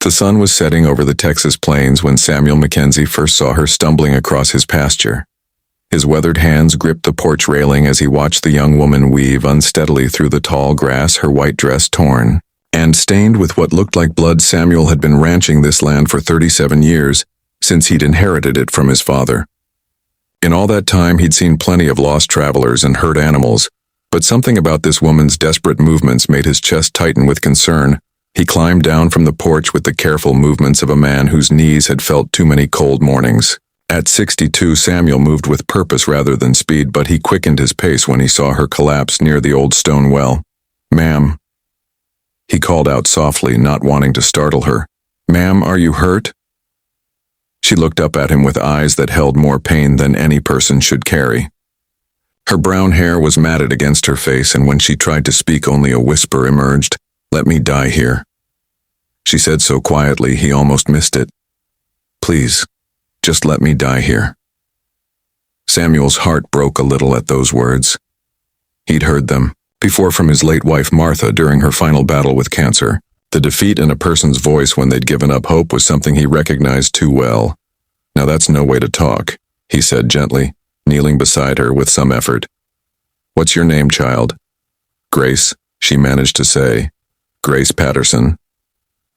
The sun was setting over the Texas plains when Samuel Mackenzie first saw her stumbling across his pasture. His weathered hands gripped the porch railing as he watched the young woman weave unsteadily through the tall grass, her white dress torn and stained with what looked like blood. Samuel had been ranching this land for 37 years, since he'd inherited it from his father. In all that time, he'd seen plenty of lost travelers and hurt animals, but something about this woman's desperate movements made his chest tighten with concern. He climbed down from the porch with the careful movements of a man whose knees had felt too many cold mornings. At 62, Samuel moved with purpose rather than speed, but he quickened his pace when he saw her collapse near the old stone well. "Ma'am," he called out softly, not wanting to startle her. "Ma'am, are you hurt?" She looked up at him with eyes that held more pain than any person should carry. Her brown hair was matted against her face, and when she tried to speak, only a whisper emerged. "Let me die here," she said so quietly he almost missed it. "Please, just let me die here." Samuel's heart broke a little at those words. He'd heard them before from his late wife Martha during her final battle with cancer. The defeat in a person's voice when they'd given up hope was something he recognized too well. "Now that's no way to talk," he said gently, kneeling beside her with some effort. "What's your name, child?" "Grace," she managed to say. "Grace Patterson."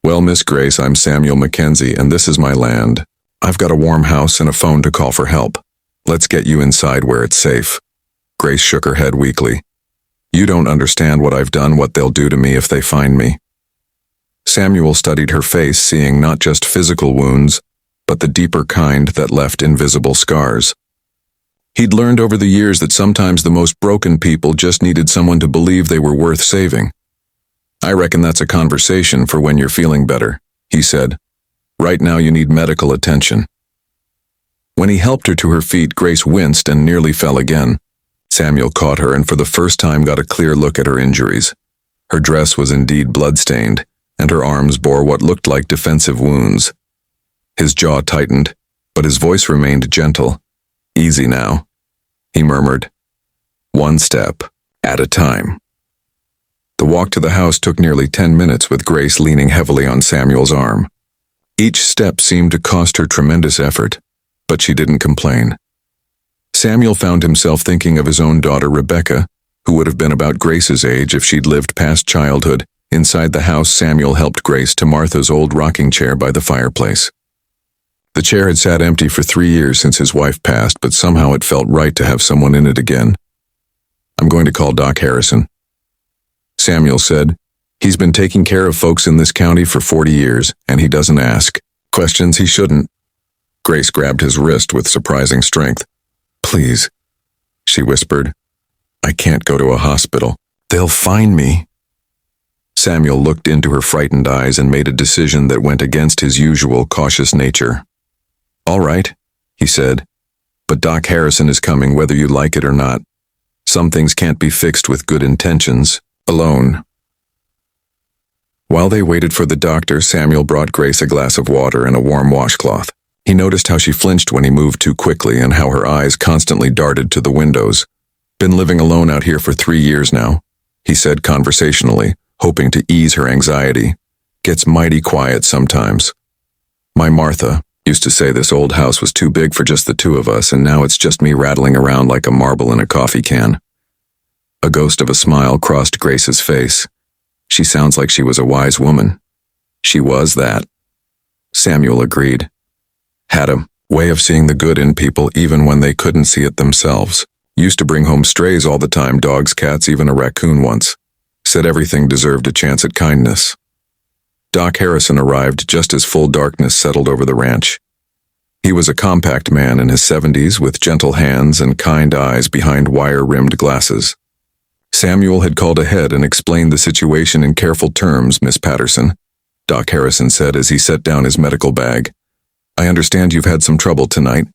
"Well, Miss Grace, I'm Samuel Mackenzie, and this is my land. I've got a warm house and a phone to call for help. Let's get you inside where it's safe." Grace shook her head weakly. "You don't understand what I've done, what they'll do to me if they find me." Samuel studied her face, seeing not just physical wounds, but the deeper kind that left invisible scars. He'd learned over the years that sometimes the most broken people just needed someone to believe they were worth saving. "I reckon that's a conversation for when you're feeling better," he said. "Right now you need medical attention." When he helped her to her feet, Grace winced and nearly fell again. Samuel caught her and for the first time got a clear look at her injuries. Her dress was indeed blood-stained, and her arms bore what looked like defensive wounds. His jaw tightened, but his voice remained gentle. "Easy now," he murmured. "One step at a time." The walk to the house took nearly 10 minutes with Grace leaning heavily on Samuel's arm. Each step seemed to cost her tremendous effort, but she didn't complain. Samuel found himself thinking of his own daughter Rebecca, who would have been about Grace's age if she'd lived past childhood. Inside the house, Samuel helped Grace to Martha's old rocking chair by the fireplace. The chair had sat empty for 3 years since his wife passed, but somehow it felt right to have someone in it again. "I'm going to call Doc Harrison," Samuel said. "He's been taking care of folks in this county for 40 years, and he doesn't ask questions he shouldn't." Grace grabbed his wrist with surprising strength. "Please," she whispered. "I can't go to a hospital. They'll find me." Samuel looked into her frightened eyes and made a decision that went against his usual cautious nature. "All right," he said, "but Doc Harrison is coming whether you like it or not. Some things can't be fixed with good intentions, alone." While they waited for the doctor, Samuel brought Grace a glass of water and a warm washcloth. He noticed how she flinched when he moved too quickly and how her eyes constantly darted to the windows. "Been living alone out here for 3 years now," he said conversationally, hoping to ease her anxiety. "Gets mighty quiet sometimes. My Martha used to say this old house was too big for just the two of us, and now it's just me rattling around like a marble in a coffee can." A ghost of a smile crossed Grace's face. "She sounds like she was a wise woman." "She was that," Samuel agreed. "Had a way of seeing the good in people even when they couldn't see it themselves. Used to bring home strays all the time, dogs, cats, even a raccoon once. Said everything deserved a chance at kindness." Doc Harrison arrived just as full darkness settled over the ranch. He was a compact man in his 70s with gentle hands and kind eyes behind wire-rimmed glasses. Samuel had called ahead and explained the situation in careful terms. "Miss Patterson," Doc Harrison said as he set down his medical bag. "I understand you've had some trouble tonight."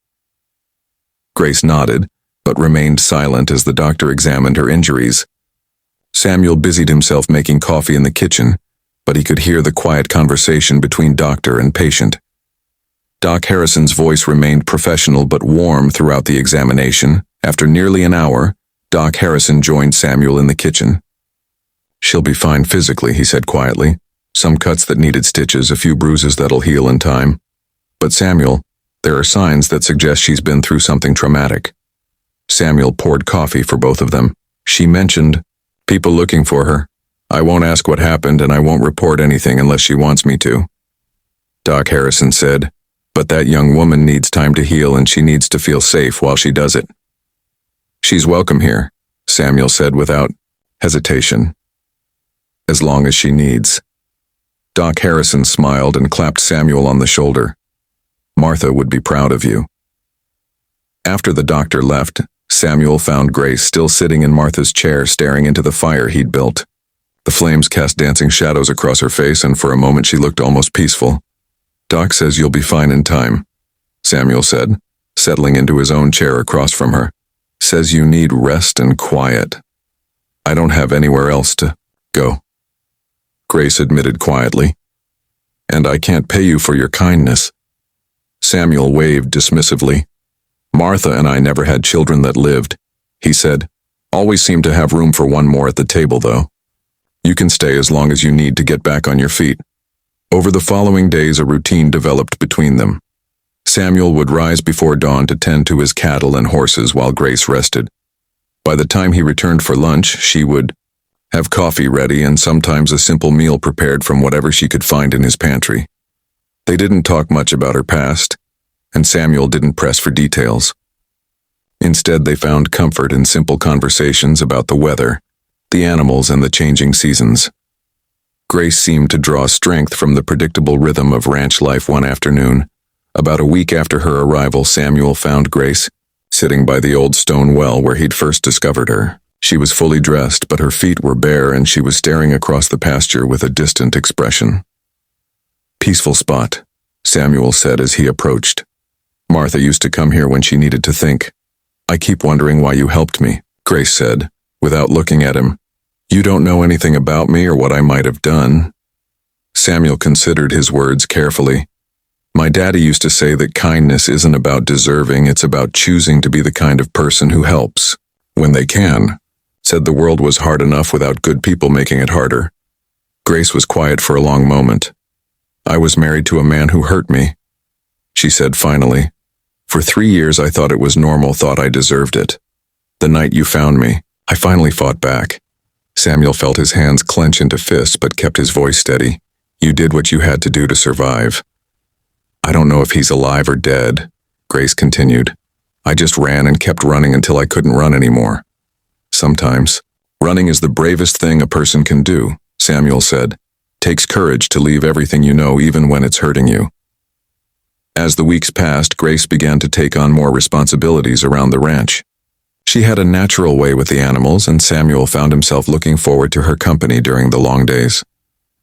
Grace nodded, but remained silent as the doctor examined her injuries. Samuel busied himself making coffee in the kitchen, but he could hear the quiet conversation between doctor and patient. Doc Harrison's voice remained professional but warm throughout the examination. After nearly an hour, Doc Harrison joined Samuel in the kitchen. "She'll be fine physically," he said quietly, Some cuts that needed stitches, a few bruises that'll heal in time. But Samuel, there are signs that suggest she's been through something traumatic. Samuel poured coffee for both of them. She mentioned, people looking for her. I won't ask what happened and I won't report anything unless she wants me to. Doc Harrison said, but that young woman needs time to heal and she needs to feel safe while she does it. She's welcome here, Samuel said without hesitation. As long as she needs. Doc Harrison smiled and clapped Samuel on the shoulder. Martha would be proud of you. After the doctor left, Samuel found Grace still sitting in Martha's chair staring into the fire he'd built. The flames cast dancing shadows across her face and for a moment she looked almost peaceful. Doc says you'll be fine in time, Samuel said, settling into his own chair across from her. Says you need rest and quiet. I don't have anywhere else to go. Grace admitted quietly. And I can't pay you for your kindness. Samuel waved dismissively. Martha and I never had children that lived, he said. Always seem to have room for one more at the table, though. You can stay as long as you need to get back on your feet. Over the following days, a routine developed between them. Samuel would rise before dawn to tend to his cattle and horses while Grace rested. By the time he returned for lunch, she would have coffee ready and sometimes a simple meal prepared from whatever she could find in his pantry. They didn't talk much about her past, and Samuel didn't press for details. Instead, they found comfort in simple conversations about the weather, the animals, and the changing seasons. Grace seemed to draw strength from the predictable rhythm of ranch life one afternoon. About a week after her arrival, Samuel found Grace sitting by the old stone well where he'd first discovered her. She was fully dressed, but her feet were bare and she was staring across the pasture with a distant expression. Peaceful spot, Samuel said as he approached. Martha used to come here when she needed to think. I keep wondering why you helped me, Grace said, without looking at him. You don't know anything about me or what I might have done. Samuel considered his words carefully. My daddy used to say that kindness isn't about deserving, it's about choosing to be the kind of person who helps, when they can. Said the world was hard enough without good people making it harder. Grace was quiet for a long moment. I was married to a man who hurt me, she said finally. For 3 years I thought it was normal, thought I deserved it. The night you found me, I finally fought back. Samuel felt his hands clench into fists but kept his voice steady. You did what you had to do to survive. I don't know if he's alive or dead, Grace continued. I just ran and kept running until I couldn't run anymore. Sometimes, running is the bravest thing a person can do, Samuel said. Takes courage to leave everything you know even when it's hurting you. As the weeks passed, Grace began to take on more responsibilities around the ranch. She had a natural way with the animals, and Samuel found himself looking forward to her company during the long days.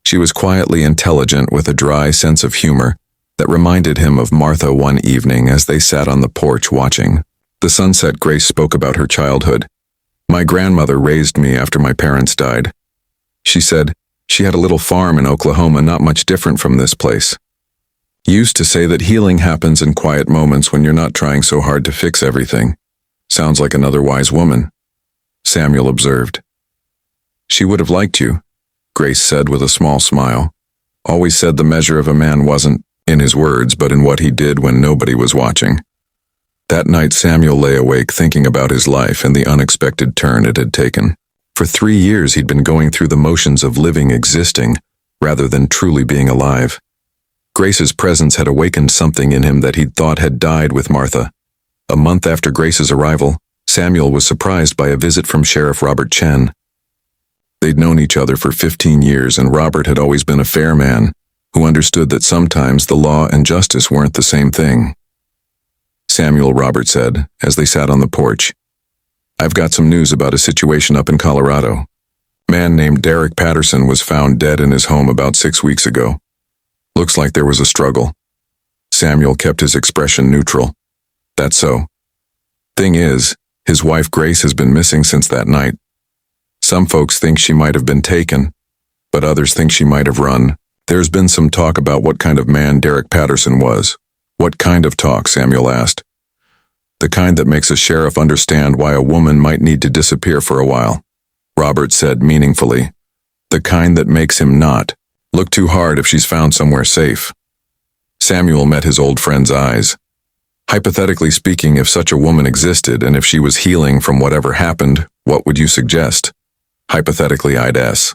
She was quietly intelligent with a dry sense of humor that reminded him of Martha one evening as they sat on the porch watching the sunset. Grace spoke about her childhood. My grandmother raised me after my parents died. She said she had a little farm in Oklahoma not much different from this place. Used to say that healing happens in quiet moments when you're not trying so hard to fix everything. Sounds like another wise woman, Samuel observed. She would have liked you, Grace said with a small smile. Always said the measure of a man wasn't in his words but in what he did when nobody was watching. That night Samuel lay awake thinking about his life and the unexpected turn it had taken. For 3 years he'd been going through the motions of living, existing, rather than truly being alive. Grace's presence had awakened something in him that he'd thought had died with Martha. A month after Grace's arrival, Samuel was surprised by a visit from Sheriff Robert Chen. They'd known each other for 15 years, and Robert had always been a fair man who understood that sometimes the law and justice weren't the same thing. Samuel, Robert said, as they sat on the porch. I've got some news about a situation up in Colorado. A man named Derek Patterson was found dead in his home about 6 weeks ago. Looks like there was a struggle. Samuel kept his expression neutral. That's so. Thing is, his wife Grace has been missing since that night. Some folks think she might have been taken, but others think she might have run. There's been some talk about what kind of man Derek Patterson was. What kind of talk, Samuel asked. The kind that makes a sheriff understand why a woman might need to disappear for a while, Robert said meaningfully. The kind that makes him not Look too hard if she's found somewhere safe. Samuel met his old friend's eyes. Hypothetically speaking, if such a woman existed and if she was healing from whatever happened, what would you suggest? Hypothetically, I'd S.